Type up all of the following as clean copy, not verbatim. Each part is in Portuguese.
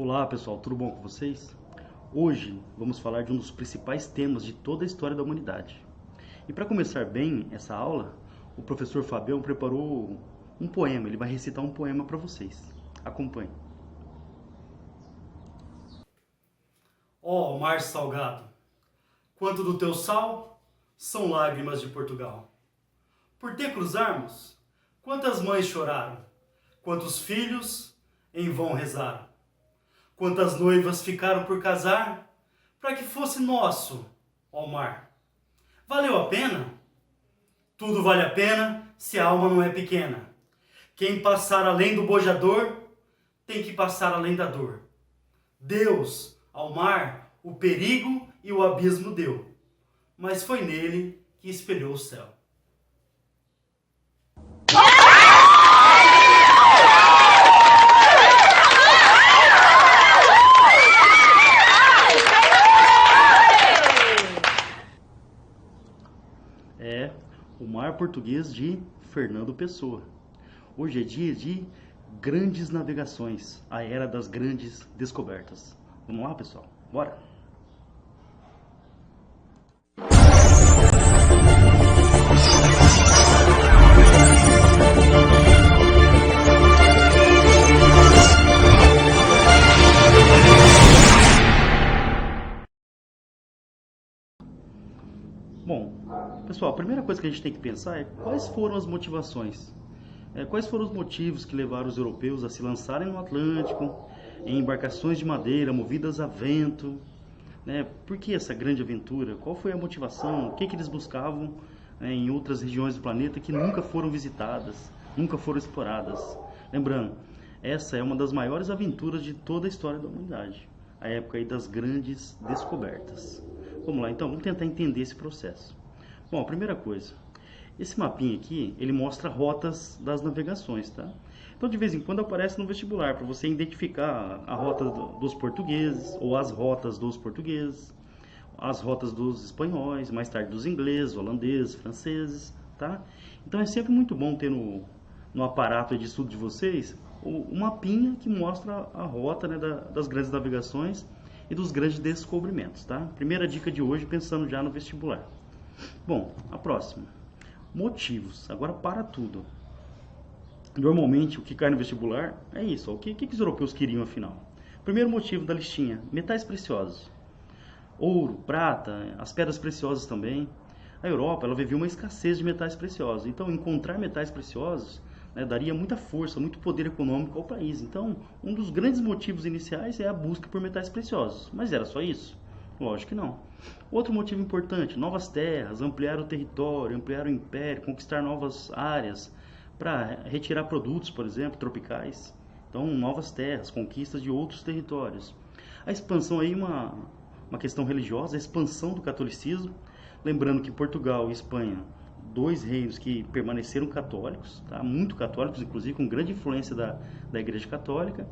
Olá pessoal, tudo bom com vocês? Hoje vamos falar de um dos principais temas de toda a história da humanidade. E para começar bem essa aula, o professor Fabião preparou um poema, ele vai recitar um poema para vocês. Acompanhe. Ó mar salgado, quanto do teu sal são lágrimas de Portugal. Por te cruzarmos, quantas mães choraram, quantos filhos em vão rezaram, quantas noivas ficaram por casar, para que fosse nosso, ó mar. Valeu a pena? Tudo vale a pena se a alma não é pequena. Quem passar além do bojador, tem que passar além da dor. Deus, ao mar, o perigo e o abismo deu, mas foi nele que espelhou o céu. É o Mar Português de Fernando Pessoa. Hoje é dia de grandes navegações, a era das grandes descobertas. Vamos lá, pessoal? Bora! Bom, pessoal, a primeira coisa que a gente tem que pensar é quais foram as motivações. Quais foram os motivos que levaram os europeus a se lançarem no Atlântico, em embarcações de madeira movidas a vento, né? Por que essa grande aventura? Qual foi a motivação? O que eles buscavam, né, em outras regiões do planeta que nunca foram visitadas, nunca foram exploradas? Lembrando, essa é uma das maiores aventuras de toda a história da humanidade, a época aí das grandes descobertas. Vamos lá, então, vamos tentar entender esse processo. Bom, a primeira coisa, esse mapinha aqui, ele mostra rotas das navegações, tá? Então, de vez em quando aparece no vestibular, para você identificar a rota dos portugueses, ou as rotas dos portugueses, as rotas dos espanhóis, mais tarde dos ingleses, holandeses, franceses, tá? Então, é sempre muito bom ter no aparato de estudo de vocês o mapinha que mostra a rota, né, das grandes navegações e dos grandes descobrimentos, tá? Primeira dica de hoje, pensando já no vestibular. Bom, a próxima. Motivos. Agora para tudo. Normalmente o que cai no vestibular é isso. Ó. O que os europeus queriam afinal? Primeiro motivo da listinha: metais preciosos. Ouro, prata, as pedras preciosas também. A Europa, ela vivia uma escassez de metais preciosos. Então encontrar metais preciosos, né, daria muita força, muito poder econômico ao país. Então, um dos grandes motivos iniciais é a busca por metais preciosos. Mas era só isso? Lógico que não. Outro motivo importante: novas terras, ampliar o território, ampliar o império, conquistar novas áreas para retirar produtos, por exemplo, tropicais. Então, novas terras, conquistas de outros territórios. A expansão aí, uma questão religiosa, a expansão do catolicismo. Lembrando que Portugal e Espanha, dois reinos que permaneceram católicos, tá? Muito católicos, inclusive com grande influência da Igreja Católica.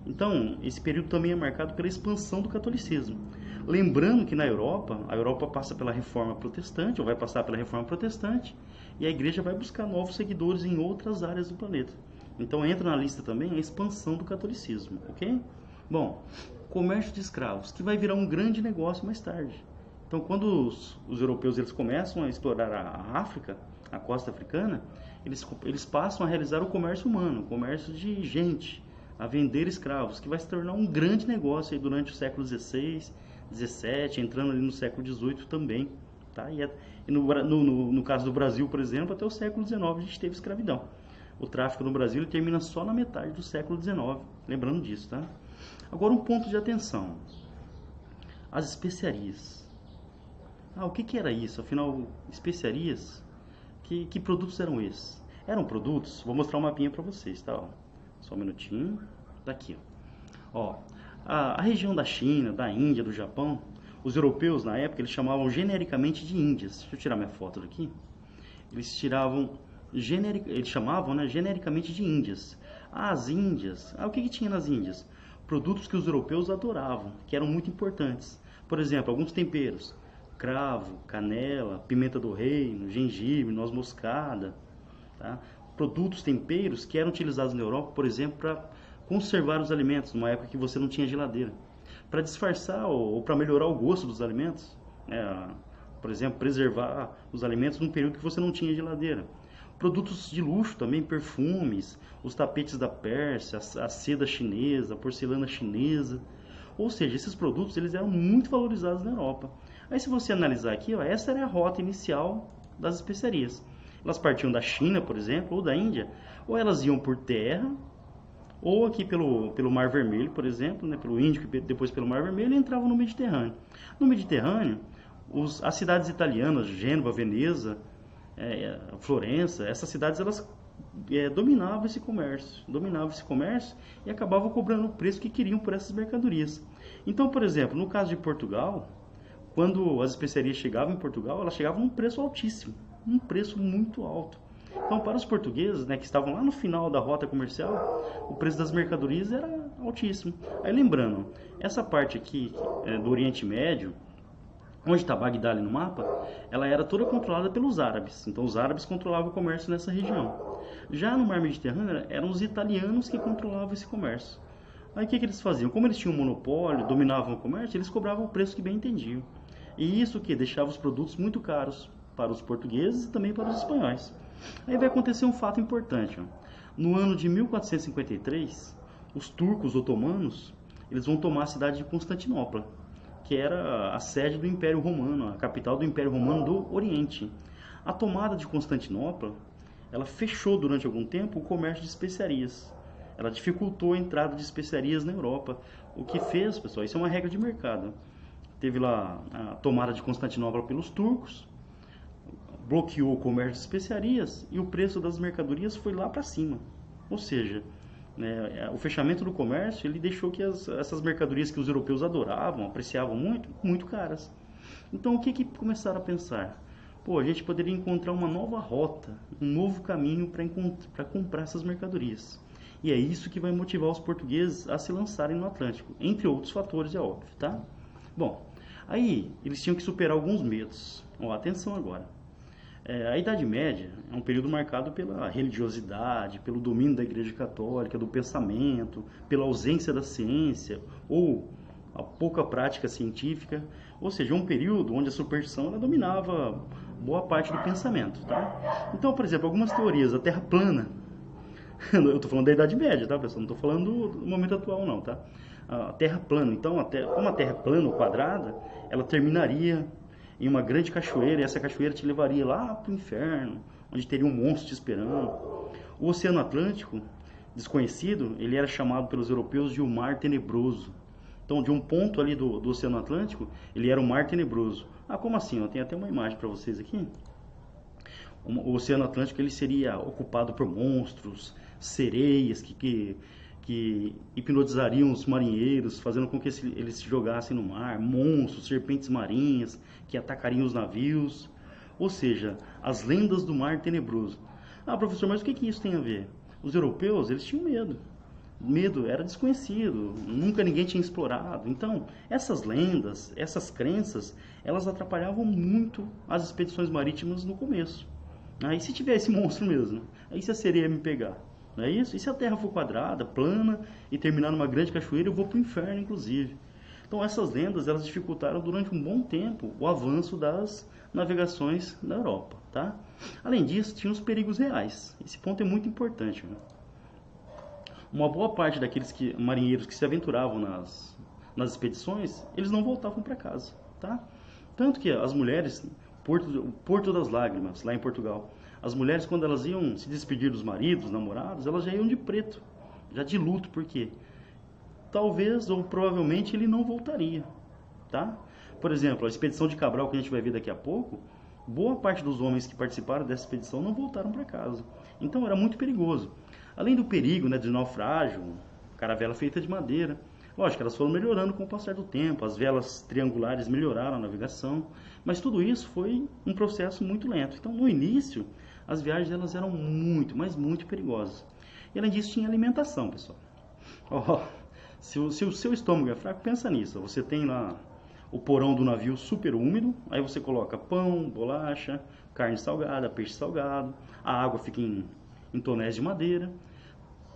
Então, esse período também é marcado pela expansão do catolicismo. Lembrando que na Europa, a Europa passa pela reforma protestante, ou vai passar pela reforma protestante, e a igreja vai buscar novos seguidores em outras áreas do planeta. Então entra na lista também a expansão do catolicismo, ok? Bom, comércio de escravos, que vai virar um grande negócio mais tarde. Então, quando os europeus eles começam a explorar a África, a costa africana, eles passam a realizar o comércio humano, o comércio de gente, a vender escravos, que vai se tornar um grande negócio aí durante o século XVI, XVII, entrando ali no século XVIII também. Tá? E no caso do Brasil, por exemplo, até o século XIX a gente teve escravidão. O tráfico no Brasil ele termina só na metade do século XIX, lembrando disso. Tá? Agora um ponto de atenção: as especiarias. O que era isso? Afinal, especiarias, que produtos eram esses? Eram produtos, vou mostrar um mapinha para vocês, tá? Ó, só um minutinho, daqui. Ó, a região da China, da Índia, do Japão, os europeus na época eles chamavam genericamente de Índias. Deixa eu tirar minha foto daqui. Eles chamavam, né, genericamente de Índias. As Índias, o que tinha nas Índias? Produtos que os europeus adoravam, que eram muito importantes. Por exemplo, alguns temperos: cravo, canela, pimenta do reino, gengibre, noz moscada, tá? Produtos, temperos que eram utilizados na Europa, por exemplo, conservar os alimentos numa época que você não tinha geladeira, para disfarçar ou para melhorar o gosto dos alimentos, por exemplo, preservar os alimentos num período que você não tinha geladeira. Produtos de luxo também, perfumes, os tapetes da Pérsia, a seda chinesa, a porcelana chinesa. Ou seja, esses produtos eles eram muito valorizados na Europa. Aí se você analisar aqui, essa era a rota inicial das especiarias. Elas partiam da China, por exemplo, ou da Índia, ou elas iam por terra, ou aqui pelo Mar Vermelho, por exemplo, né, pelo Índico e depois pelo Mar Vermelho, e entravam no Mediterrâneo. No Mediterrâneo, as cidades italianas, Gênova, Veneza, Florença, essas cidades elas dominavam esse comércio e acabavam cobrando o preço que queriam por essas mercadorias. Então, por exemplo, no caso de Portugal, quando as especiarias chegavam em Portugal, elas chegavam num preço altíssimo, um preço muito alto. Então, para os portugueses, né, que estavam lá no final da rota comercial, o preço das mercadorias era altíssimo. Aí lembrando, essa parte aqui do Oriente Médio, onde está Bagdá ali no mapa, ela era toda controlada pelos árabes. Então os árabes controlavam o comércio nessa região. Já no Mar Mediterrâneo, eram os italianos que controlavam esse comércio. Aí o que eles faziam? Como eles tinham um monopólio, dominavam o comércio, eles cobravam o preço que bem entendiam. E isso que deixava os produtos muito caros para os portugueses e também para os espanhóis. Aí vai acontecer um fato importante. No ano de 1453, os turcos otomanos eles vão tomar a cidade de Constantinopla, que era a sede do Império Romano, a capital do Império Romano do Oriente. A tomada de Constantinopla, ela fechou durante algum tempo o comércio de especiarias. Ela dificultou a entrada de especiarias na Europa. O que fez, pessoal, isso é uma regra de mercado. Teve lá a tomada de Constantinopla pelos turcos, bloqueou o comércio de especiarias e o preço das mercadorias foi lá para cima. Ou seja, o fechamento do comércio ele deixou que essas mercadorias que os europeus adoravam, apreciavam muito, muito caras. Então o que começaram a pensar? A gente poderia encontrar uma nova rota, um novo caminho para comprar essas mercadorias. E é isso que vai motivar os portugueses a se lançarem no Atlântico, entre outros fatores, é óbvio, tá? Bom, aí eles tinham que superar alguns medos. Atenção agora. A Idade Média é um período marcado pela religiosidade, pelo domínio da Igreja Católica, do pensamento, pela ausência da ciência ou a pouca prática científica. Ou seja, um período onde a superstição ela dominava boa parte do pensamento. Tá? Então, por exemplo, algumas teorias, a Terra plana, eu estou falando da Idade Média, tá, pessoal? Não estou falando do momento atual, não. Tá? A Terra plana, então, como a Terra é plana ou quadrada, ela terminaria em uma grande cachoeira, e essa cachoeira te levaria lá para o inferno, onde teria um monstro te esperando. O Oceano Atlântico, desconhecido, ele era chamado pelos europeus de o Mar Tenebroso. Então, de um ponto ali do Oceano Atlântico, ele era o Mar Tenebroso. Como assim? Eu tenho até uma imagem para vocês aqui. O Oceano Atlântico ele seria ocupado por monstros, sereias que hipnotizariam os marinheiros, fazendo com que eles se jogassem no mar, monstros, serpentes marinhas, que atacariam os navios. Ou seja, as lendas do Mar Tenebroso. Professor, mas o que isso tem a ver? Os europeus, eles tinham medo. Medo era desconhecido, nunca ninguém tinha explorado. Então, essas lendas, essas crenças, elas atrapalhavam muito as expedições marítimas no começo. Aí se tiver esse monstro mesmo, aí se a sereia me pegar, não é isso? E se a Terra for quadrada, plana e terminar numa grande cachoeira, eu vou para o inferno, inclusive. Então essas lendas, elas dificultaram durante um bom tempo o avanço das navegações na Europa, tá? Além disso, tinha os perigos reais. Esse ponto é muito importante. Uma boa parte daqueles marinheiros que se aventuravam nas expedições, eles não voltavam para casa, tá? Tanto que as mulheres, Porto das Lágrimas, lá em Portugal, as mulheres, quando elas iam se despedir dos maridos, namorados, elas já iam de preto, já de luto, porque talvez ou provavelmente ele não voltaria, tá? Por exemplo, a expedição de Cabral, que a gente vai ver daqui a pouco, boa parte dos homens que participaram dessa expedição não voltaram para casa. Então era muito perigoso. Além do perigo, de naufrágio, caravela feita de madeira, lógico, elas foram melhorando com o passar do tempo, as velas triangulares melhoraram a navegação, mas tudo isso foi um processo muito lento. Então, no início, as viagens elas eram muito, mas muito perigosas. E além disso, tinha alimentação, pessoal. Se o seu estômago é fraco, pensa nisso. Você tem lá o porão do navio super úmido, aí você coloca pão, bolacha, carne salgada, peixe salgado, a água fica em tonéis de madeira.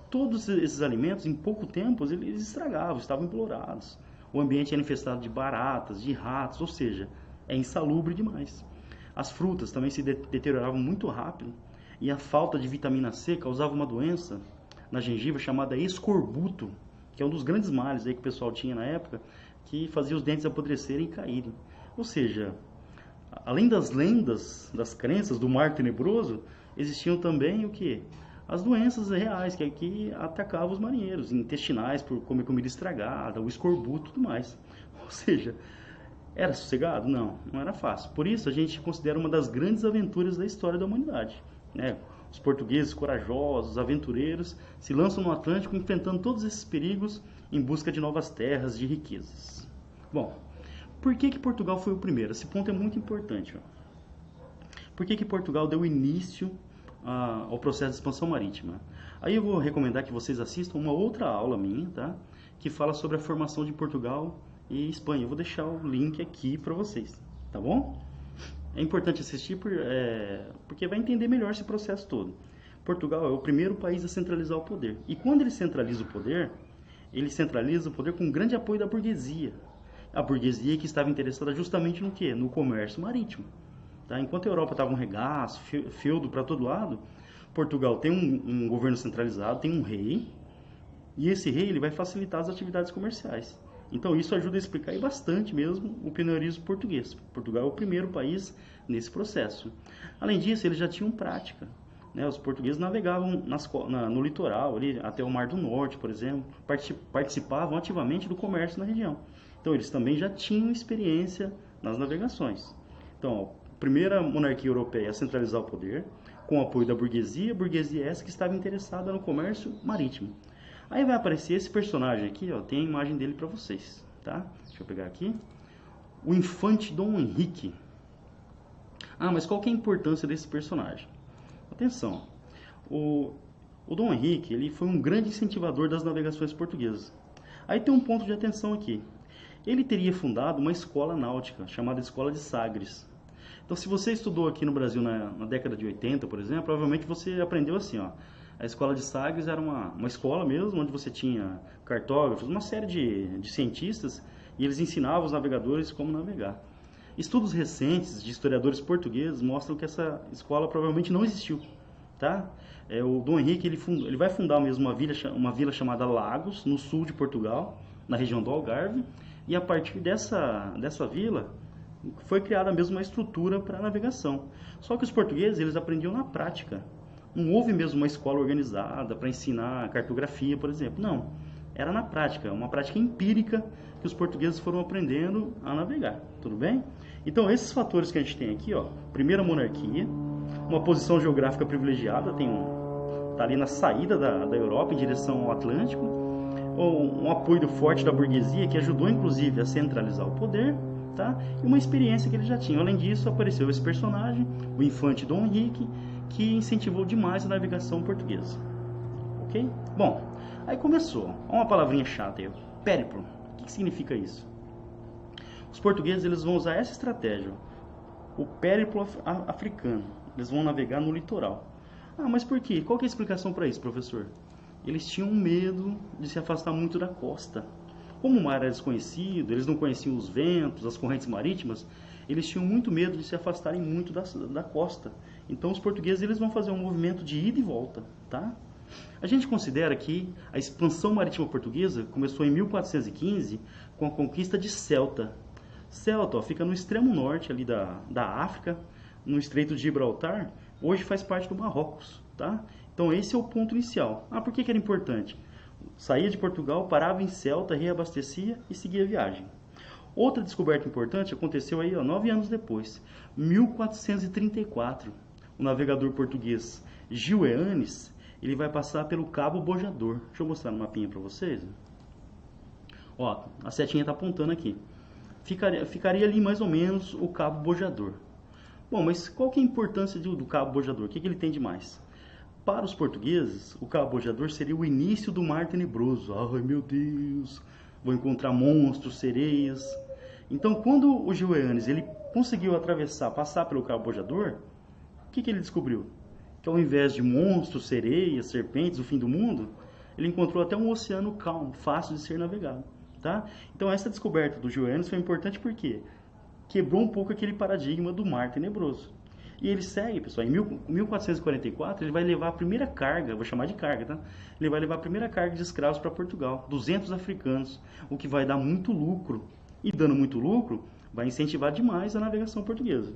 todos esses alimentos, em pouco tempo, eles estragavam, estavam empolorados. O ambiente era infestado de baratas, de ratos, ou seja, é insalubre demais. As frutas também se deterioravam muito rápido e a falta de vitamina C causava uma doença na gengiva chamada escorbuto, que é um dos grandes males aí que o pessoal tinha na época, que fazia os dentes apodrecerem e caírem. Ou seja, além das lendas, das crenças do mar tenebroso, existiam também o que? As doenças reais que atacavam os marinheiros, intestinais por comer comida estragada, o escorbuto e tudo mais. Ou seja, era sossegado? Não, não era fácil. Por isso a gente considera uma das grandes aventuras da história da humanidade, né? Os portugueses corajosos, aventureiros, se lançam no Atlântico enfrentando todos esses perigos em busca de novas terras, de riquezas. Bom, por que Portugal foi o primeiro? Esse ponto é muito importante. Ó. Por que Portugal deu início ao processo de expansão marítima? Aí eu vou recomendar que vocês assistam uma outra aula minha, tá? Que fala sobre a formação de Portugal e Espanha. Eu vou deixar o link aqui para vocês, tá bom? É importante assistir porque vai entender melhor esse processo todo. Portugal é o primeiro país a centralizar o poder. E quando ele centraliza o poder com grande apoio da burguesia. A burguesia que estava interessada justamente no quê? No comércio marítimo. Tá? Enquanto a Europa estava um regaço, feudo para todo lado, Portugal tem um governo centralizado, tem um rei, e esse rei ele vai facilitar as atividades comerciais. Então isso ajuda a explicar bastante mesmo o pioneirismo português. Portugal é o primeiro país nesse processo. Além disso, eles já tinham prática. Né? Os portugueses navegavam no litoral, ali, até o Mar do Norte, por exemplo, participavam ativamente do comércio na região. Então eles também já tinham experiência nas navegações. Então, a primeira monarquia europeia a centralizar o poder, com o apoio da burguesia essa que estava interessada no comércio marítimo. Aí vai aparecer esse personagem aqui, ó, tem a imagem dele para vocês, tá? Deixa eu pegar aqui. O infante Dom Henrique. Ah, mas qual que é a importância desse personagem? Atenção, o Dom Henrique, ele foi um grande incentivador das navegações portuguesas. Aí tem um ponto de atenção aqui. Ele teria fundado uma escola náutica, chamada Escola de Sagres. Então, se você estudou aqui no Brasil na década de 80, por exemplo, provavelmente você aprendeu assim, ó. A Escola de Sagres era uma escola mesmo, onde você tinha cartógrafos, uma série de cientistas, e eles ensinavam os navegadores como navegar. Estudos recentes de historiadores portugueses mostram que essa escola provavelmente não existiu. Tá? O Dom Henrique ele vai fundar mesmo uma vila chamada Lagos, no sul de Portugal, na região do Algarve, e a partir dessa vila foi criada mesmo uma estrutura para navegação. Só que os portugueses eles aprendiam na prática. Não houve mesmo uma escola organizada para ensinar cartografia, por exemplo. Não, era na prática, uma prática empírica que os portugueses foram aprendendo a navegar, tudo bem? Então esses fatores que a gente tem aqui, ó, primeira monarquia, uma posição geográfica privilegiada, tá ali na saída da Europa em direção ao Atlântico, um apoio forte da burguesia que ajudou inclusive a centralizar o poder, tá? E uma experiência que eles já tinham. Além disso, apareceu esse personagem, o infante Dom Henrique, que incentivou demais a navegação portuguesa. Ok? Bom, aí começou. Uma palavrinha chata aí, périplo. O que significa isso? Os portugueses eles vão usar essa estratégia, o périplo africano. Eles vão navegar no litoral. Ah, mas por quê? Qual que é a explicação para isso, professor? Eles tinham medo de se afastar muito da costa. Como o mar era desconhecido, eles não conheciam os ventos, as correntes marítimas, eles tinham muito medo de se afastarem muito da costa. Então os portugueses eles vão fazer um movimento de ida e volta, tá? A gente considera que a expansão marítima portuguesa começou em 1415 com a conquista de Ceuta. Ceuta, ó, fica no extremo norte ali da África, no Estreito de Gibraltar, hoje faz parte do Marrocos, tá? Então esse é o ponto inicial. Ah, por que era importante? Saía de Portugal, parava em Ceuta, reabastecia e seguia a viagem. Outra descoberta importante aconteceu aí, ó, 9 anos depois, 1434. O navegador português Gil Eanes, ele vai passar pelo Cabo Bojador. Deixa eu mostrar no mapinha para vocês. Ó, a setinha está apontando aqui. Ficaria ali mais ou menos o Cabo Bojador. Bom, mas qual que é a importância do Cabo Bojador? O que ele tem de mais? Para os portugueses, o Cabo Bojador seria o início do Mar Tenebroso. Ai, meu Deus, vou encontrar monstros, sereias. Então, quando o Gil Eanes ele conseguiu passar pelo Cabo Bojador, o que ele descobriu? Que ao invés de monstros, sereias, serpentes, o fim do mundo, ele encontrou até um oceano calmo, fácil de ser navegado, tá? Então essa descoberta do Gil Eanes foi importante porque quebrou um pouco aquele paradigma do mar tenebroso. E ele segue, pessoal, em 1444 ele vai levar a primeira carga, vou chamar de carga, tá? Ele vai levar a primeira carga de escravos para Portugal, 200 africanos, o que vai dar muito lucro. E dando muito lucro, vai incentivar demais a navegação portuguesa.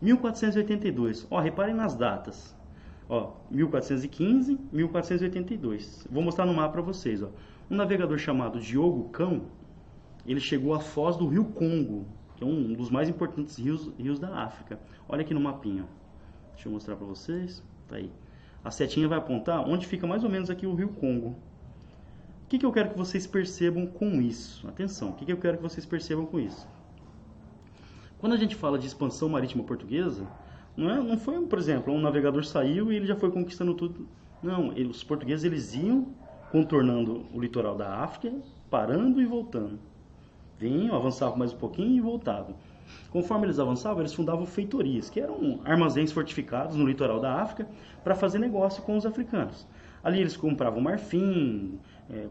1482, ó, reparem nas datas. Ó, 1415, 1482. Vou mostrar no mapa para vocês, ó. Um navegador chamado Diogo Cão, ele chegou à foz do Rio Congo, que é um dos mais importantes rios da África. Olha aqui no mapinha. Deixa eu mostrar para vocês. Tá aí. A setinha vai apontar onde fica mais ou menos aqui o Rio Congo. O que eu quero que vocês percebam com isso? Atenção, o que eu quero que vocês percebam com isso? Quando a gente fala de expansão marítima portuguesa, não foi, por exemplo, um navegador saiu e ele já foi conquistando tudo. Não, os portugueses eles iam contornando o litoral da África, parando e voltando. Vinham, avançavam mais um pouquinho e voltavam. Conforme eles avançavam, eles fundavam feitorias, que eram armazéns fortificados no litoral da África para fazer negócio com os africanos. Ali eles compravam marfim,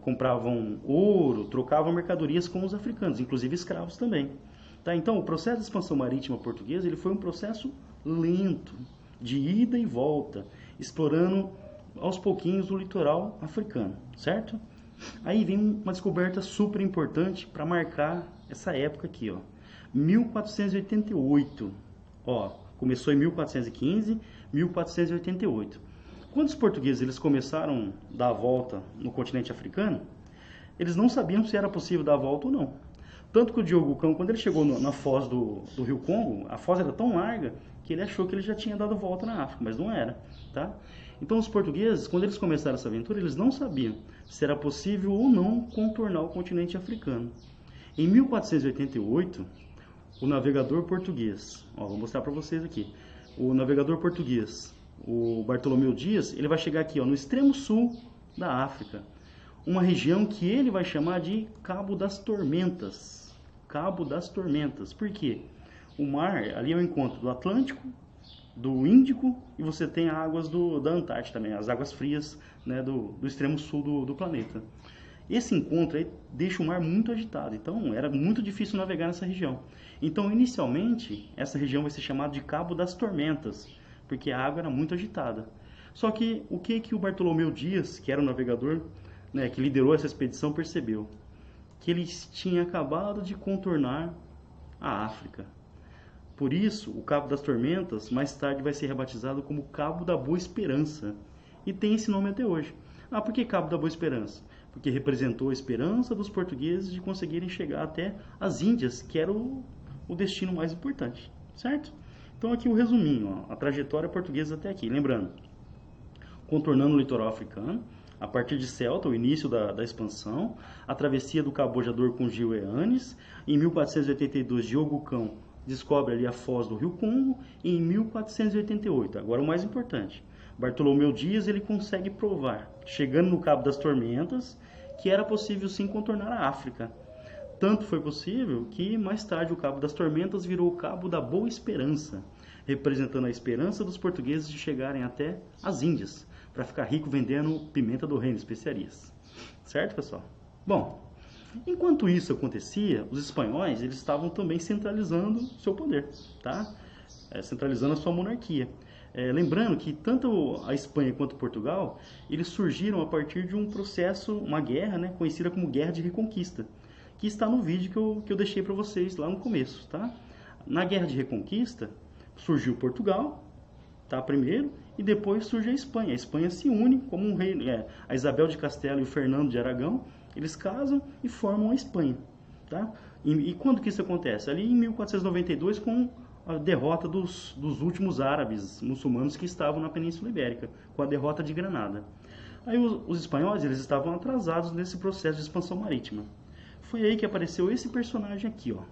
compravam ouro, trocavam mercadorias com os africanos, inclusive escravos também. Tá? Então, o processo de expansão marítima portuguesa ele foi um processo lento, de ida e volta, explorando aos pouquinhos o litoral africano, certo? Aí vem uma descoberta super importante para marcar essa época aqui, ó. 1488. Ó, começou em 1415, 1488. Quando os portugueses eles começaram a dar a volta no continente africano, eles não sabiam se era possível dar a volta ou não. Tanto que o Diogo Cão, quando ele chegou na foz do Rio Congo, a foz era tão larga que ele achou que ele já tinha dado volta na África, mas não era, tá? Então os portugueses, quando eles começaram essa aventura, eles não sabiam se era possível ou não contornar o continente africano. Em 1488, o navegador português, ó, vou mostrar para vocês aqui, o navegador português, o Bartolomeu Dias, ele vai chegar aqui, ó, no extremo sul da África, uma região que ele vai chamar de Cabo das Tormentas. Cabo das Tormentas. Por quê? O mar, ali é o encontro do Atlântico, do Índico, e você tem as águas da Antártida também, as águas frias, né, do extremo sul do planeta. Esse encontro aí deixa o mar muito agitado, então era muito difícil navegar nessa região. Então, inicialmente, essa região vai ser chamada de Cabo das Tormentas, porque a água era muito agitada. Só que o que o Bartolomeu Dias, que era o navegador, né, que liderou essa expedição, percebeu? Que ele tinha acabado de contornar a África. Por isso, o Cabo das Tormentas, mais tarde vai ser rebatizado como Cabo da Boa Esperança. E tem esse nome até hoje. Ah, por que Cabo da Boa Esperança? Porque representou a esperança dos portugueses de conseguirem chegar até as Índias, que era o destino mais importante, certo? Então aqui o resuminho, ó, a trajetória portuguesa até aqui. Lembrando, contornando o litoral africano, a partir de Celta, o início da expansão, a travessia do Cabo Bojador com Gil Eanes, em 1482 Diogo Cão descobre ali a foz do Rio Congo, e em 1488, agora o mais importante, Bartolomeu Dias ele consegue provar, chegando no Cabo das Tormentas, que era possível sim contornar a África. Tanto foi possível que mais tarde o Cabo das Tormentas virou o Cabo da Boa Esperança, representando a esperança dos portugueses de chegarem até as Índias, para ficar rico vendendo pimenta do reino, especiarias. Certo, pessoal? Bom, enquanto isso acontecia, os espanhóis eles estavam também centralizando seu poder, tá? Centralizando a sua monarquia. Lembrando que tanto a Espanha quanto Portugal, eles surgiram a partir de um processo, uma guerra, né, conhecida como Guerra de Reconquista, que está no vídeo que eu deixei para vocês lá no começo, tá? Na Guerra de Reconquista, surgiu Portugal, tá, primeiro, e depois surge a Espanha. A Espanha se une como um reino, a Isabel de Castelo e o Fernando de Aragão, eles casam e formam a Espanha, tá? E quando que isso acontece? Ali em 1492, com a derrota dos últimos árabes muçulmanos que estavam na Península Ibérica, com a derrota de Granada. Aí os espanhóis eles estavam atrasados nesse processo de expansão marítima. Foi aí que apareceu esse personagem aqui, ó,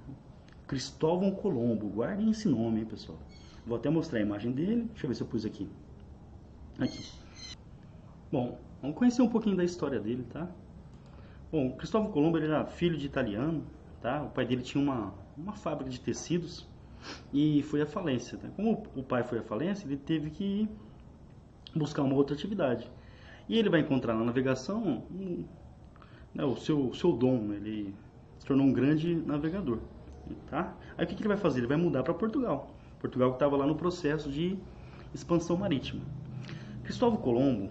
Cristóvão Colombo. Guardem esse nome, hein, pessoal. Vou até mostrar a imagem dele. Deixa eu ver se eu pus aqui. Aqui. Bom, vamos conhecer um pouquinho da história dele, tá? Bom, Cristóvão Colombo ele era filho de italiano, tá? O pai dele tinha uma fábrica de tecidos e foi à falência, tá? Como o pai foi à falência, ele teve que buscar uma outra atividade. E ele vai encontrar na navegação né, o seu dom, ele se tornou um grande navegador. Tá? Aí o que ele vai fazer? Ele vai mudar para Portugal. Portugal que estava lá no processo de expansão marítima. Cristóvão Colombo,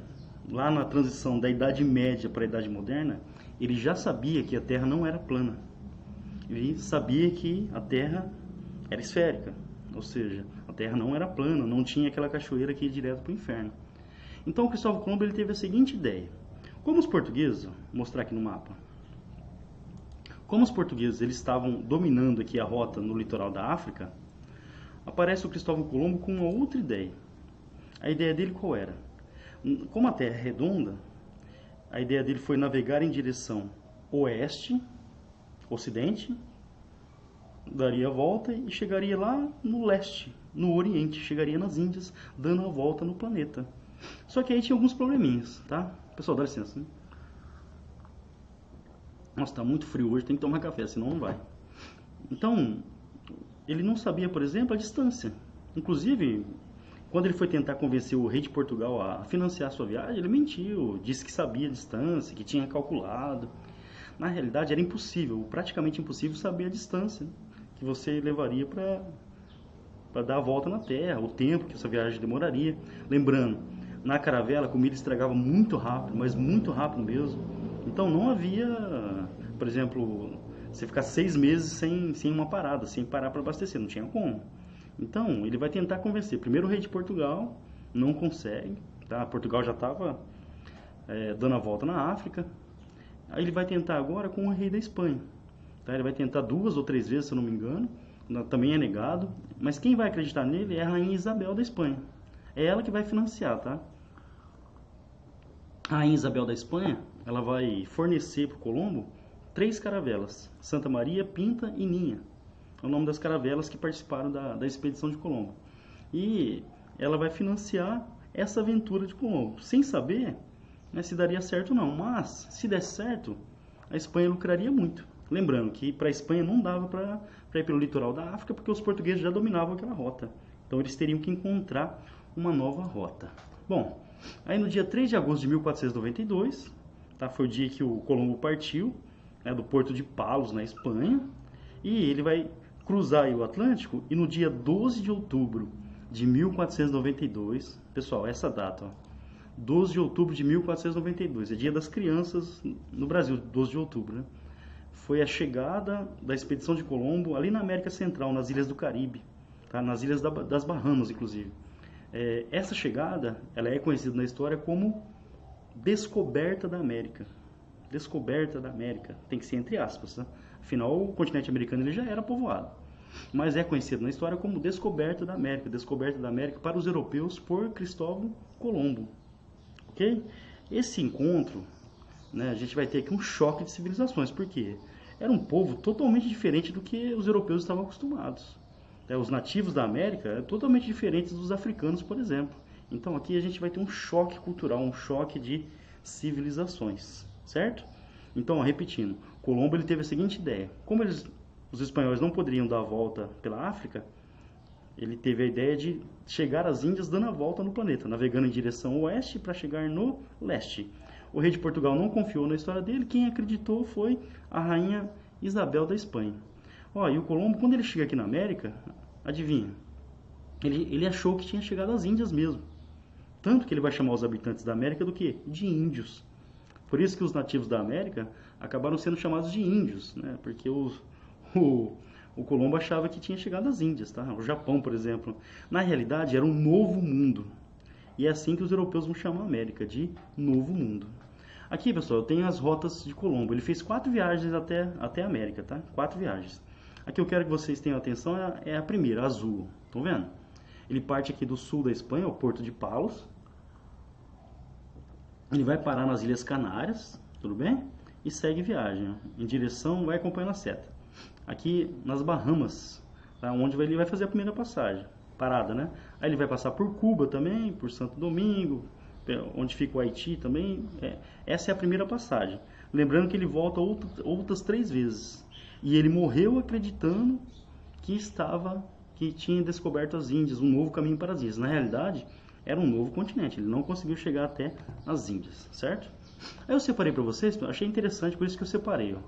lá na transição da Idade Média para a Idade Moderna, ele já sabia que a Terra não era plana. Ele sabia que a Terra era esférica, ou seja, a Terra não era plana, não tinha aquela cachoeira que ia direto para o inferno. Então o Cristóvão Colombo ele teve a seguinte ideia: como os portugueses, vou mostrar aqui no mapa, como os portugueses eles estavam dominando aqui a rota no litoral da África, aparece o Cristóvão Colombo com uma outra ideia. A ideia dele qual era? Como a Terra é redonda, a ideia dele foi navegar em direção oeste, ocidente, daria a volta e chegaria lá no leste, no oriente, chegaria nas Índias, dando a volta no planeta. Só que aí tinha alguns probleminhas, tá? Pessoal, dá licença, né? Nossa, tá muito frio hoje, tem que tomar café, senão não vai. Então, ele não sabia, por exemplo, a distância. Inclusive, quando ele foi tentar convencer o rei de Portugal a financiar a sua viagem, ele mentiu, disse que sabia a distância, que tinha calculado. Na realidade, era impossível, praticamente impossível saber a distância que você levaria para dar a volta na Terra, o tempo que essa viagem demoraria. Lembrando, na caravela a comida estragava muito rápido, mas muito rápido mesmo. Então não havia, por exemplo, você ficar 6 meses sem uma parada, sem parar para abastecer, não tinha como. Então ele vai tentar convencer. Primeiro o rei de Portugal não consegue, tá? Portugal já estava dando a volta na África. Aí ele vai tentar agora com o rei da Espanha. Tá? Ele vai tentar 2 ou 3 vezes, se eu não me engano. Também é negado. Mas quem vai acreditar nele é a rainha Isabel da Espanha. É ela que vai financiar, tá? A rainha Isabel da Espanha, ela vai fornecer para o Colombo 3 caravelas. Santa Maria, Pinta e Ninha. É o nome das caravelas que participaram da expedição de Colombo. E ela vai financiar essa aventura de Colombo. Sem saber, né, se daria certo ou não. Mas, se desse certo, a Espanha lucraria muito. Lembrando que para a Espanha não dava para ir pelo litoral da África, porque os portugueses já dominavam aquela rota. Então eles teriam que encontrar uma nova rota. Bom, aí no dia 3 de agosto de 1492, tá, foi o dia que o Colombo partiu, né, do porto de Palos, na Espanha, e ele vai cruzar aí o Atlântico, e no dia 12 de outubro de 1492, pessoal, essa data, ó, 12 de outubro de 1492, é dia das crianças no Brasil, 12 de outubro, né? Foi a chegada da expedição de Colombo ali na América Central, nas ilhas do Caribe, tá? Nas ilhas das Bahamas, inclusive. Essa chegada, ela é conhecida na história como descoberta da América. Descoberta da América, tem que ser entre aspas, tá? Afinal, o continente americano ele já era povoado. Mas é conhecido na história como descoberta da América para os europeus por Cristóvão Colombo. Ok? Esse encontro, né, a gente vai ter aqui um choque de civilizações, porque era um povo totalmente diferente do que os europeus estavam acostumados. Os nativos da América eram totalmente diferentes dos africanos, por exemplo. Então aqui a gente vai ter um choque cultural, um choque de civilizações, certo? Então, repetindo, Colombo ele teve a seguinte ideia: como os espanhóis não poderiam dar a volta pela África, ele teve a ideia de chegar às Índias dando a volta no planeta, navegando em direção oeste para chegar no leste. O rei de Portugal não confiou na história dele, quem acreditou foi a rainha Isabel da Espanha. E o Colombo, quando ele chega aqui na América, adivinha? Ele achou que tinha chegado às Índias mesmo. Tanto que ele vai chamar os habitantes da América do quê? De índios. Por isso que os nativos da América acabaram sendo chamados de índios, né? Porque o Colombo achava que tinha chegado às Índias, tá? O Japão, por exemplo. Na realidade, era um novo mundo. E é assim que os europeus vão chamar a América, de Novo Mundo. Aqui, pessoal, eu tenho as rotas de Colombo. Ele fez 4 viagens até a América, tá? 4 viagens. Aqui eu quero que vocês tenham atenção, é a primeira, a azul. Estão vendo? Ele parte aqui do sul da Espanha, o Porto de Palos. Ele vai parar nas Ilhas Canárias, tudo bem? E segue viagem, em direção, vai acompanhando a seta. Aqui nas Bahamas, tá? Onde ele vai fazer a primeira passagem, parada, né? Aí ele vai passar por Cuba também, por Santo Domingo, onde fica o Haiti também. Essa é a primeira passagem. Lembrando que ele volta outras 3 vezes. E ele morreu acreditando que tinha descoberto as Índias, um novo caminho para as Índias. Na realidade, era um novo continente, ele não conseguiu chegar até as Índias, certo? Aí eu separei para vocês, achei interessante, por isso que eu separei, ó,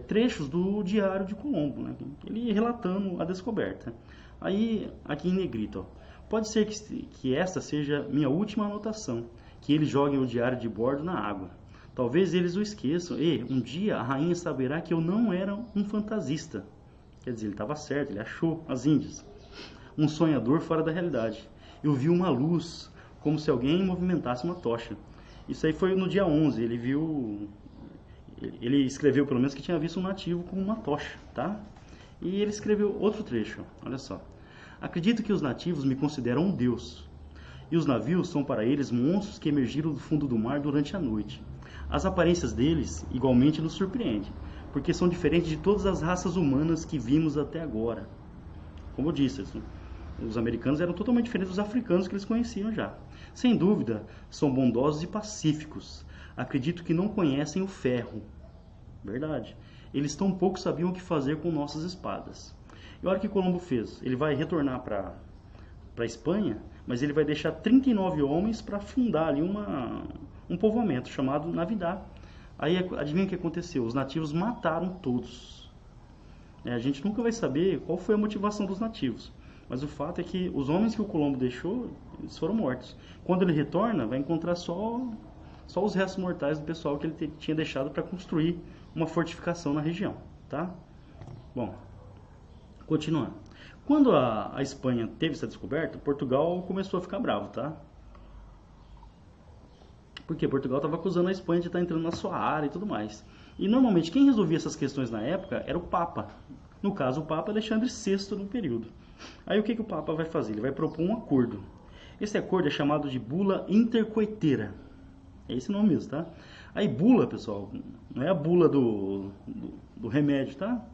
trechos do Diário de Colombo, né? Ele relatando a descoberta. Aí, aqui em negrito, ó, pode ser que esta seja minha última anotação, que eles joguem o diário de bordo na água. Talvez eles o esqueçam, e um dia a rainha saberá que eu não era um fantasista. Quer dizer, ele estava certo, ele achou as Índias. Um sonhador fora da realidade. Eu vi uma luz, como se alguém movimentasse uma tocha. Isso aí foi no dia 11, ele escreveu pelo menos que tinha visto um nativo com uma tocha, tá? E ele escreveu outro trecho, olha só. Acredito que os nativos me consideram um deus, e os navios são para eles monstros que emergiram do fundo do mar durante a noite. As aparências deles igualmente nos surpreendem, porque são diferentes de todas as raças humanas que vimos até agora. Como eu disse, os americanos eram totalmente diferentes dos africanos que eles conheciam já. Sem dúvida, são bondosos e pacíficos. Acredito que não conhecem o ferro. Verdade. Eles tão pouco sabiam o que fazer com nossas espadas. E olha o que Colombo fez. Ele vai retornar para a Espanha, mas ele vai deixar 39 homens para fundar ali um povoamento chamado Navidad. Aí adivinha o que aconteceu? Os nativos mataram todos. A gente nunca vai saber qual foi a motivação dos nativos. Mas o fato é que os homens que o Colombo deixou, eles foram mortos. Quando ele retorna, vai encontrar só os restos mortais do pessoal que ele tinha deixado para construir uma fortificação na região, tá? Bom, continuando. Quando a Espanha teve essa descoberta, Portugal começou a ficar bravo, tá? Porque Portugal estava acusando a Espanha de estar entrando na sua área e tudo mais. E normalmente quem resolvia essas questões na época era o Papa. No caso, o Papa Alexandre VI no período. Aí o que o Papa vai fazer? Ele vai propor um acordo. Esse acordo é chamado de Bula Intercoetera. É esse nome mesmo, tá? Aí bula, pessoal, não é a bula do remédio, tá?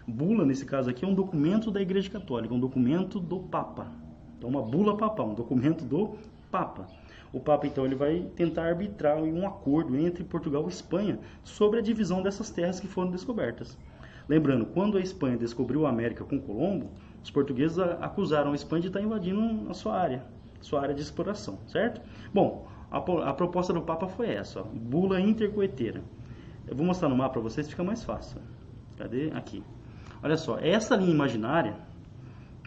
Bula, nesse caso aqui, é um documento da Igreja Católica, um documento do Papa. Então, uma bula papal, um documento do Papa. O Papa, então, ele vai tentar arbitrar um acordo entre Portugal e Espanha sobre a divisão dessas terras que foram descobertas. Lembrando, quando a Espanha descobriu a América com Colombo, os portugueses acusaram a Espanha de estar invadindo a sua área de exploração, certo? Bom, a proposta do Papa foi essa, ó, Bula Intercoetera. Eu vou mostrar no mapa para vocês, fica mais fácil. Cadê? Aqui. Olha só, essa linha imaginária,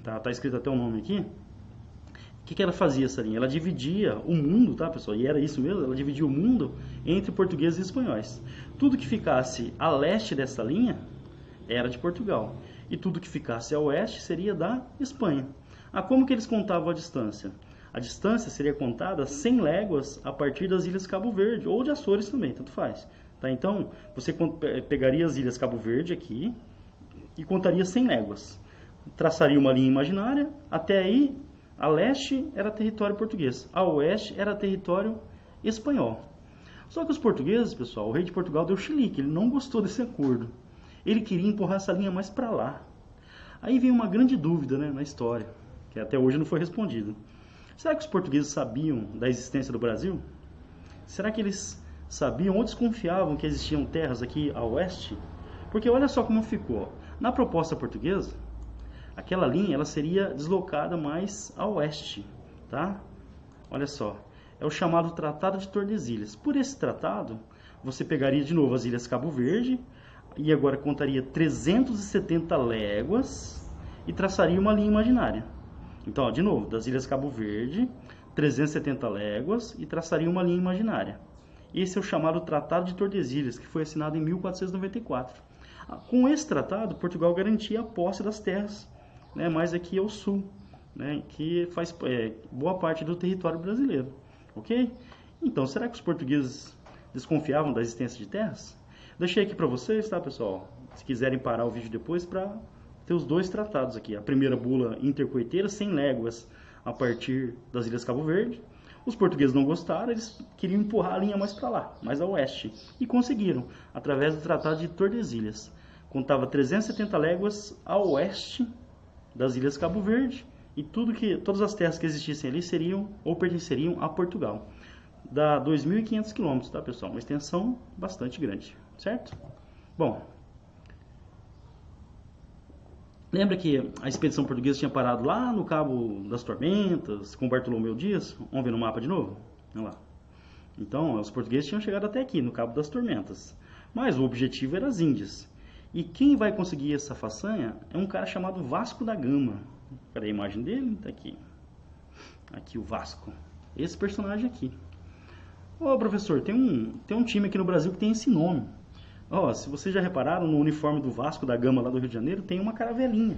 tá escrito até o nome aqui. O que ela fazia, essa linha? Ela dividia o mundo, tá, pessoal? E era isso mesmo, ela dividia o mundo entre portugueses e espanhóis. Tudo que ficasse a leste dessa linha era de Portugal. E tudo que ficasse a oeste seria da Espanha. Como que eles contavam a distância? A distância seria contada 100 léguas a partir das Ilhas Cabo Verde, ou de Açores também, tanto faz. Tá? Então, você pegaria as Ilhas Cabo Verde aqui e contaria 100 léguas. Traçaria uma linha imaginária, até aí, a leste era território português, a oeste era território espanhol. Só que os portugueses, pessoal, o rei de Portugal deu chilique, ele não gostou desse acordo. Ele queria empurrar essa linha mais para lá. Aí vem uma grande dúvida, né, na história, que até hoje não foi respondida. Será que os portugueses sabiam da existência do Brasil? Será que eles sabiam ou desconfiavam que existiam terras aqui a oeste? Porque olha só como ficou. Na proposta portuguesa, aquela linha ela seria deslocada mais a oeste, tá? Olha só, é o chamado Tratado de Tordesilhas. Por esse tratado, você pegaria de novo as Ilhas Cabo Verde e agora contaria 370 léguas e traçaria uma linha imaginária. Então, ó, de novo, das Ilhas Cabo Verde, 370 léguas e traçaria uma linha imaginária. Esse é o chamado Tratado de Tordesilhas, que foi assinado em 1494. Com esse tratado, Portugal garantia a posse das terras, né, mais aqui ao sul, né, que faz boa parte do território brasileiro. Ok? Então, será que os portugueses desconfiavam da existência de terras? Deixei aqui para vocês, tá, pessoal? Se quiserem parar o vídeo depois para ter os dois tratados aqui. A primeira bula intercoeteira, 100 léguas a partir das Ilhas Cabo Verde. Os portugueses não gostaram, eles queriam empurrar a linha mais para lá, mais a oeste. E conseguiram, através do Tratado de Tordesilhas. Contava 370 léguas a oeste das Ilhas Cabo Verde e todas as terras que existissem ali seriam ou pertenceriam a Portugal. Dá 2.500 quilômetros, tá, pessoal? Uma extensão bastante grande, certo? Bom, Lembra que a expedição portuguesa tinha parado lá no Cabo das Tormentas, com Bartolomeu Dias? Vamos ver no mapa de novo? Olha lá. Então, os portugueses tinham chegado até aqui, no Cabo das Tormentas. Mas o objetivo era as Índias. E quem vai conseguir essa façanha é um cara chamado Vasco da Gama. Cadê a imagem dele? Tá aqui. Aqui o Vasco. Esse personagem aqui. Ô, professor, tem um time aqui no Brasil que tem esse nome. Ó, se vocês já repararam, no uniforme do Vasco da Gama lá do Rio de Janeiro tem uma caravelinha.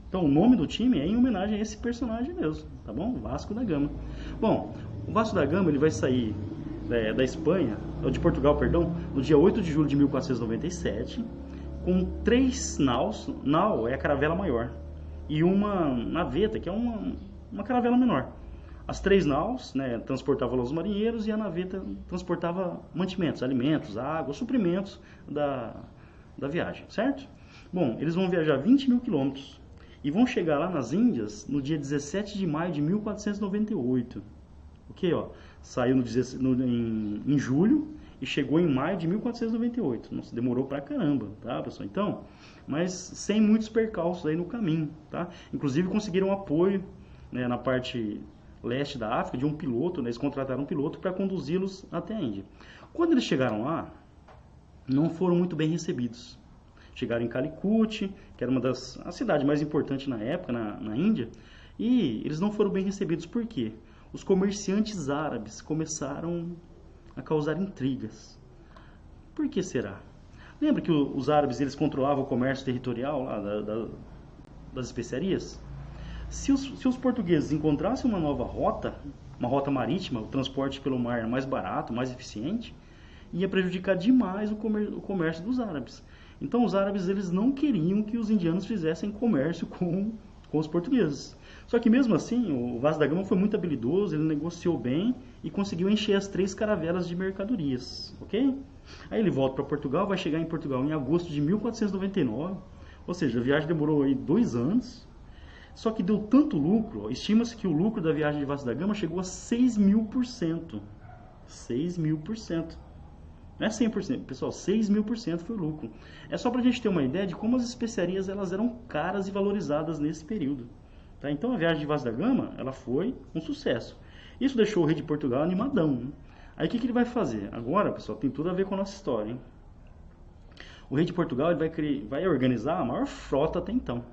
Então o nome do time é em homenagem a esse personagem mesmo, tá bom? Vasco da Gama. Bom, o Vasco da Gama ele vai sair da Espanha, ou de Portugal, perdão, no dia 8 de julho de 1497, com 3 naus. Nau é a caravela maior, e uma naveta, que é uma caravela menor. As 3 naus, né, transportavam os marinheiros, e a naveta transportava mantimentos, alimentos, água, suprimentos da viagem, certo? Bom, eles vão viajar 20 mil quilômetros e vão chegar lá nas Índias no dia 17 de maio de 1498. Ok, ó, saiu em julho e chegou em maio de 1498. Nossa, demorou pra caramba, tá, pessoal? Então, mas sem muitos percalços aí no caminho, tá? Inclusive conseguiram apoio, né, na parte leste da África de um piloto, né? Eles contrataram um piloto para conduzi-los até a Índia. Quando eles chegaram lá, não foram muito bem recebidos. Chegaram em Calicut, que era a cidade mais importante na época, na Índia, e eles não foram bem recebidos. Por quê? Os comerciantes árabes começaram a causar intrigas. Por que será? Lembra que os árabes eles controlavam o comércio territorial lá das especiarias? Se os portugueses encontrassem uma nova rota, uma rota marítima, o transporte pelo mar mais barato, mais eficiente, ia prejudicar demais o comércio dos árabes. Então os árabes eles não queriam que os indianos fizessem comércio com os portugueses. Só que mesmo assim, o Vasco da Gama foi muito habilidoso, ele negociou bem e conseguiu encher as 3 caravelas de mercadorias, ok? Aí ele volta para Portugal, vai chegar em Portugal em agosto de 1499, ou seja, a viagem demorou aí 2 anos. Só que deu tanto lucro, estima-se que o lucro da viagem de Vasco da Gama chegou a 6.000%. 6.000%. Não é 100%, pessoal, 6.000% foi o lucro. É só para a gente ter uma ideia de como as especiarias elas eram caras e valorizadas nesse período. Tá? Então a viagem de Vasco da Gama ela foi um sucesso. Isso deixou o rei de Portugal animadão. Né? Aí o que ele vai fazer? Agora, pessoal, tem tudo a ver com a nossa história. Hein? O rei de Portugal ele vai organizar a maior frota até então.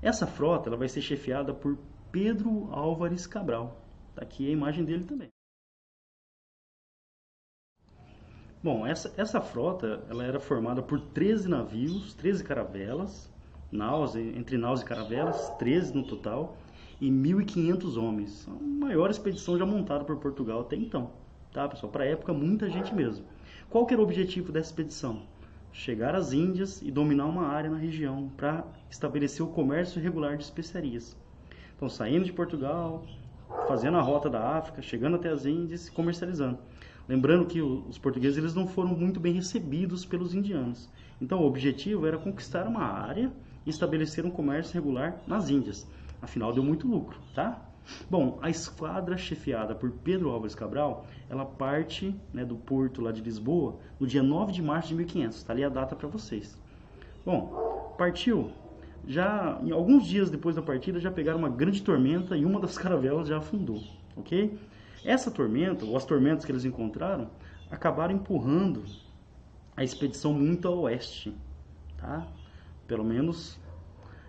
Essa frota ela vai ser chefiada por Pedro Álvares Cabral. Tá aqui a imagem dele também. Bom, essa frota ela era formada por 13 navios, 13 caravelas, entre naus e caravelas, 13 no total, e 1.500 homens. A maior expedição já montada por Portugal até então. Tá, pessoal? Para a época, muita gente mesmo. Qual que era o objetivo dessa expedição? Chegar às Índias e dominar uma área na região para estabelecer o comércio regular de especiarias. Então, saindo de Portugal, fazendo a rota da África, chegando até as Índias e comercializando. Lembrando que os portugueses eles não foram muito bem recebidos pelos indianos. Então, o objetivo era conquistar uma área e estabelecer um comércio regular nas Índias. Afinal, deu muito lucro, tá? Bom, a esquadra chefiada por Pedro Álvares Cabral, ela parte, né, do porto lá de Lisboa no dia 9 de março de 1500. Está ali a data para vocês. Bom, partiu. Já em alguns dias depois da partida já pegaram uma grande tormenta e uma das caravelas já afundou, ok? Essa tormenta, ou as tormentas que eles encontraram, acabaram empurrando a expedição muito a oeste, tá? Pelo menos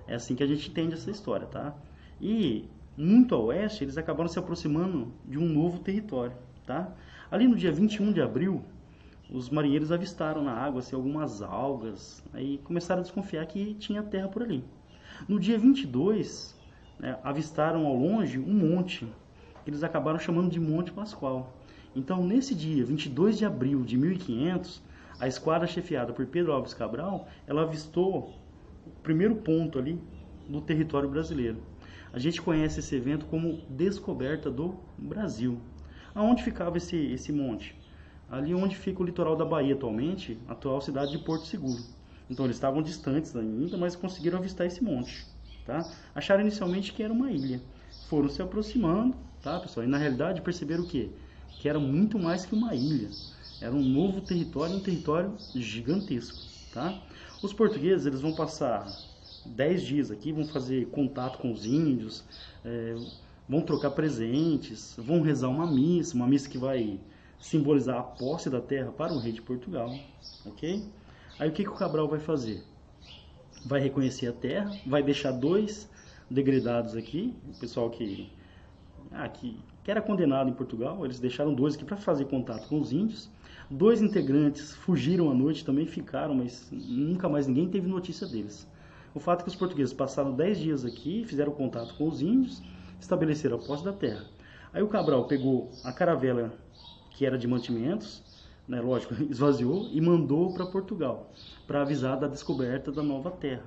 é assim que a gente entende essa história, tá? E muito a oeste, eles acabaram se aproximando de um novo território, tá? Ali no dia 21 de abril, os marinheiros avistaram na água assim, algumas algas, aí começaram a desconfiar que tinha terra por ali. No dia 22, né, avistaram ao longe um monte, que eles acabaram chamando de Monte Pascoal. Então, nesse dia, 22 de abril de 1500, a esquadra chefiada por Pedro Álvares Cabral, ela avistou o primeiro ponto ali do território brasileiro. A gente conhece esse evento como Descoberta do Brasil. Aonde ficava esse monte? Ali onde fica o litoral da Bahia atualmente, a atual cidade de Porto Seguro. Então eles estavam distantes ainda, mas conseguiram avistar esse monte. Tá? Acharam inicialmente que era uma ilha. Foram se aproximando, tá, pessoal? E na realidade perceberam o quê? Que era muito mais que uma ilha. Era um novo território, um território gigantesco. Tá? Os portugueses eles vão passar 10 dias aqui, vão fazer contato com os índios, vão trocar presentes, vão rezar uma missa que vai simbolizar a posse da terra para o rei de Portugal, ok? Aí o que o Cabral vai fazer? Vai reconhecer a terra, vai deixar 2 degredados aqui, o pessoal que era condenado em Portugal, eles deixaram 2 aqui para fazer contato com os índios. 2 integrantes fugiram à noite, também ficaram, mas nunca mais ninguém teve notícia deles. O fato é que os portugueses passaram 10 dias aqui, fizeram contato com os índios, estabeleceram a posse da terra. Aí o Cabral pegou a caravela que era de mantimentos, né, lógico, esvaziou e mandou para Portugal, para avisar da descoberta da nova terra,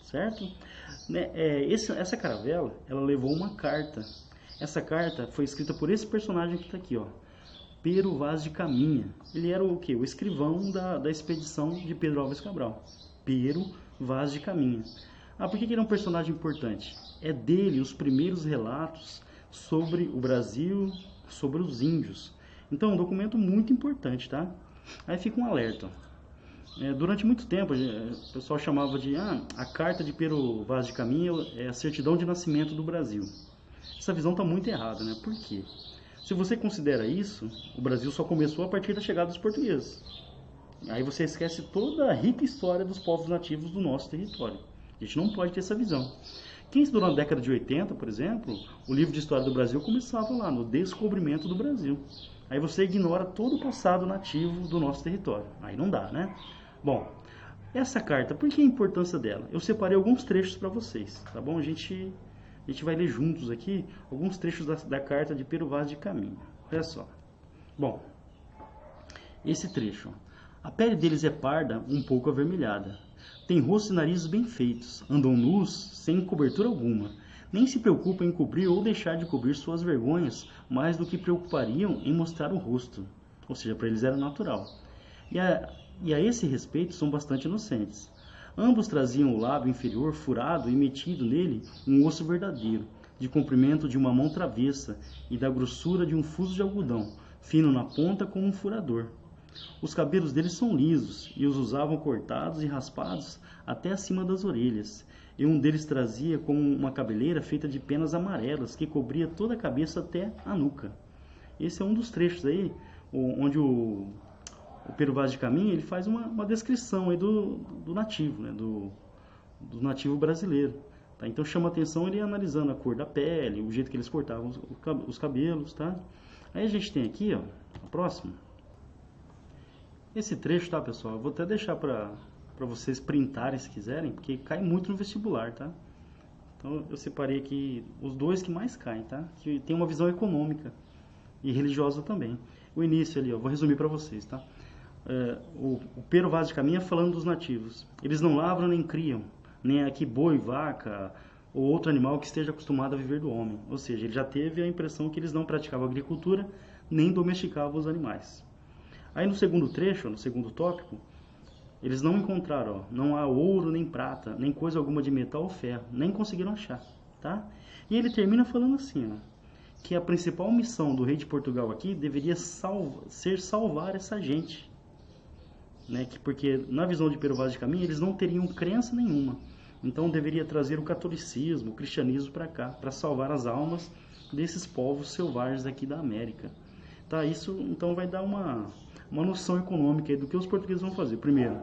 certo? Essa caravela, ela levou uma carta. Essa carta foi escrita por esse personagem que está aqui, ó, Pero Vaz de Caminha. Ele era o quê? O escrivão da expedição de Pedro Álvares Cabral. Pero Vaz de Caminha. Por que ele é um personagem importante? É dele os primeiros relatos sobre o Brasil, sobre os índios. Então, é um documento muito importante, tá? Aí fica um alerta. Durante muito tempo, o pessoal chamava de a carta de Pero Vaz de Caminha é a certidão de nascimento do Brasil. Essa visão está muito errada, né? Por quê? Se você considera isso, o Brasil só começou a partir da chegada dos portugueses. Aí você esquece toda a rica história dos povos nativos do nosso território. A gente não pode ter essa visão. Quem estudou na década de 80, por exemplo, o livro de história do Brasil começava lá, no descobrimento do Brasil. Aí você ignora todo o passado nativo do nosso território. Aí não dá, né? Bom, essa carta, por que a importância dela? Eu separei alguns trechos para vocês, tá bom? A gente vai ler juntos aqui alguns trechos da carta de Pero Vaz de Caminha. Olha só. Bom, esse trecho. A pele deles é parda, um pouco avermelhada. Tem rosto e nariz bem feitos. Andam nus, sem cobertura alguma. Nem se preocupam em cobrir ou deixar de cobrir suas vergonhas, mais do que preocupariam em mostrar o rosto. Ou seja, para eles era natural. E a esse respeito são bastante inocentes. Ambos traziam o lábio inferior furado e metido nele um osso verdadeiro, de comprimento de uma mão travessa e da grossura de um fuso de algodão, fino na ponta como um furador. Os cabelos deles são lisos e os usavam cortados e raspados até acima das orelhas, e um deles trazia como uma cabeleira feita de penas amarelas que cobria toda a cabeça até a nuca. Esse é um dos trechos aí onde o Pero Vaz de Caminha ele faz uma descrição aí do nativo, né, do nativo brasileiro. Tá? Então chama atenção ele analisando a cor da pele, o jeito que eles cortavam os cabelos. Tá? Aí a gente tem aqui, ó, a próxima. Esse trecho, tá, pessoal? Eu vou até deixar para vocês printarem se quiserem, porque cai muito no vestibular, tá? Então eu separei aqui os 2 que mais caem, tá? Que tem uma visão econômica e religiosa também. O início ali, ó, vou resumir para vocês, tá? O Pero Vaz de Caminha falando dos nativos. Eles não lavram nem criam, nem aqui boi, vaca ou outro animal que esteja acostumado a viver do homem. Ou seja, ele já teve a impressão que eles não praticavam agricultura nem domesticavam os animais. Aí no segundo trecho, no segundo tópico, eles não encontraram, ó, não há ouro nem prata, nem coisa alguma de metal ou ferro, nem conseguiram achar, tá? E ele termina falando assim, ó, que a principal missão do rei de Portugal aqui deveria ser salvar essa gente, né? Porque na visão de Pero Vaz de Caminha eles não teriam crença nenhuma, então deveria trazer o catolicismo, o cristianismo para cá, para salvar as almas desses povos selvagens aqui da América. Tá? Isso então vai dar uma noção econômica aí do que os portugueses vão fazer. Primeiro,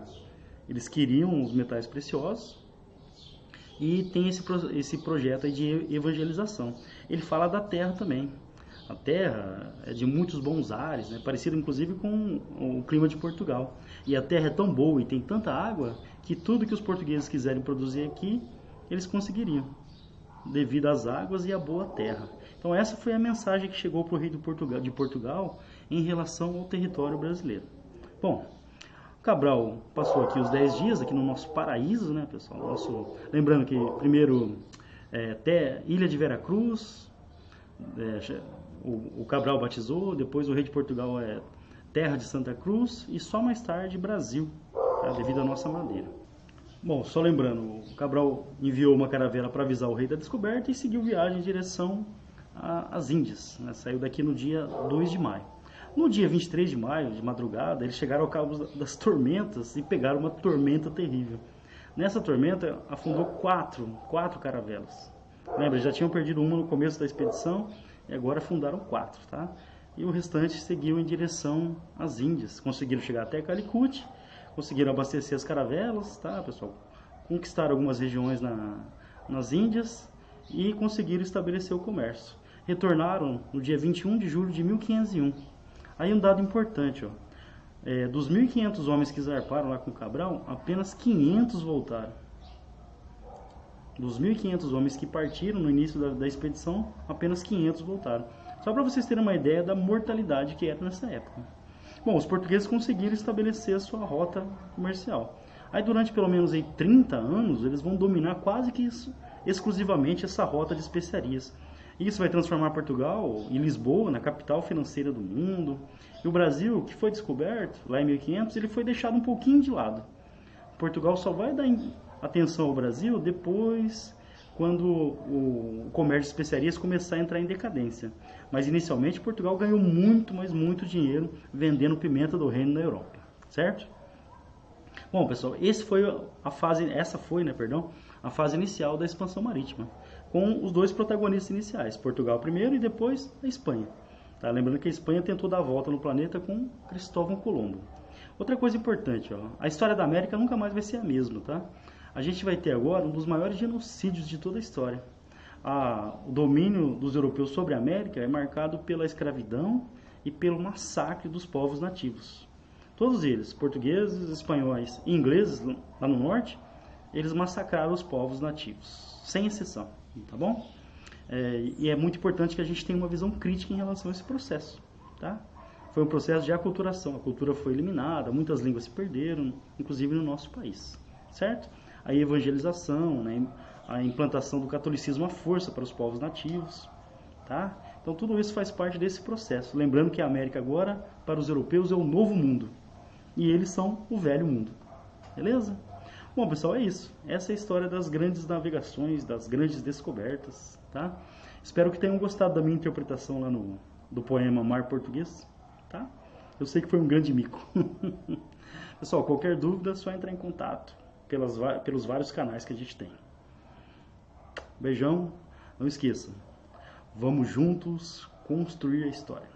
eles queriam os metais preciosos e tem esse projeto aí de evangelização. Ele fala da terra também. A terra é de muitos bons ares, né? Parecido inclusive com o clima de Portugal. E a terra é tão boa e tem tanta água que tudo que os portugueses quiserem produzir aqui, eles conseguiriam, devido às águas e à boa terra. Então essa foi a mensagem que chegou para o rei de Portugal em relação ao território brasileiro. Bom, Cabral passou aqui os 10 dias aqui no nosso paraíso, né, pessoal? Lembrando que primeiro até Ilha de Veracruz, o Cabral batizou, depois o rei de Portugal é Terra de Santa Cruz e só mais tarde Brasil, tá, devido à nossa madeira. Bom, só lembrando, o Cabral enviou uma caravela para avisar o rei da descoberta e seguiu viagem em direção às Índias, né? Saiu daqui no dia 2 de maio. No dia 23 de maio, de madrugada, eles chegaram ao cabo das tormentas e pegaram uma tormenta terrível. Nessa tormenta afundou quatro caravelas. Lembra, já tinham perdido uma no começo da expedição e agora afundaram 4, tá? E o restante seguiu em direção às Índias. Conseguiram chegar até Calicut, conseguiram abastecer as caravelas, tá, pessoal? Conquistaram algumas regiões nas Índias e conseguiram estabelecer o comércio. Retornaram no dia 21 de julho de 1501. Aí um dado importante, ó. Dos 1.500 homens que zarparam lá com Cabral, apenas 500 voltaram. Dos 1.500 homens que partiram no início da expedição, apenas 500 voltaram. Só para vocês terem uma ideia da mortalidade que era nessa época. Bom, os portugueses conseguiram estabelecer a sua rota comercial. Aí durante pelo menos 30 anos, eles vão dominar quase que exclusivamente essa rota de especiarias. Isso vai transformar Portugal e Lisboa na capital financeira do mundo. E o Brasil, que foi descoberto lá em 1500, ele foi deixado um pouquinho de lado. Portugal só vai dar atenção ao Brasil depois, quando o comércio de especiarias começar a entrar em decadência. Mas inicialmente Portugal ganhou muito, mas muito dinheiro vendendo pimenta do reino na Europa, certo? Bom, pessoal, essa foi a fase inicial da expansão marítima, com os dois protagonistas iniciais, Portugal primeiro e depois a Espanha. Tá? Lembrando que a Espanha tentou dar a volta no planeta com Cristóvão Colombo. Outra coisa importante, ó, a história da América nunca mais vai ser a mesma, tá? A gente vai ter agora um dos maiores genocídios de toda a história. O domínio dos europeus sobre a América é marcado pela escravidão e pelo massacre dos povos nativos. Todos eles, portugueses, espanhóis e ingleses, lá no norte, eles massacraram os povos nativos, sem exceção, tá bom? E é muito importante que a gente tenha uma visão crítica em relação a esse processo, tá? Foi um processo de aculturação, a cultura foi eliminada, muitas línguas se perderam, inclusive no nosso país, certo? A evangelização, né, a implantação do catolicismo à força para os povos nativos, tá? Então tudo isso faz parte desse processo. Lembrando que a América agora, para os europeus, é o novo mundo. E eles são o velho mundo. Beleza? Bom, pessoal, é isso. Essa é a história das grandes navegações, das grandes descobertas, tá? Espero que tenham gostado da minha interpretação lá do poema Mar Português, tá? Eu sei que foi um grande mico. Pessoal, qualquer dúvida é só entrar em contato pelos vários canais que a gente tem. Beijão, não esqueça, vamos juntos construir a história.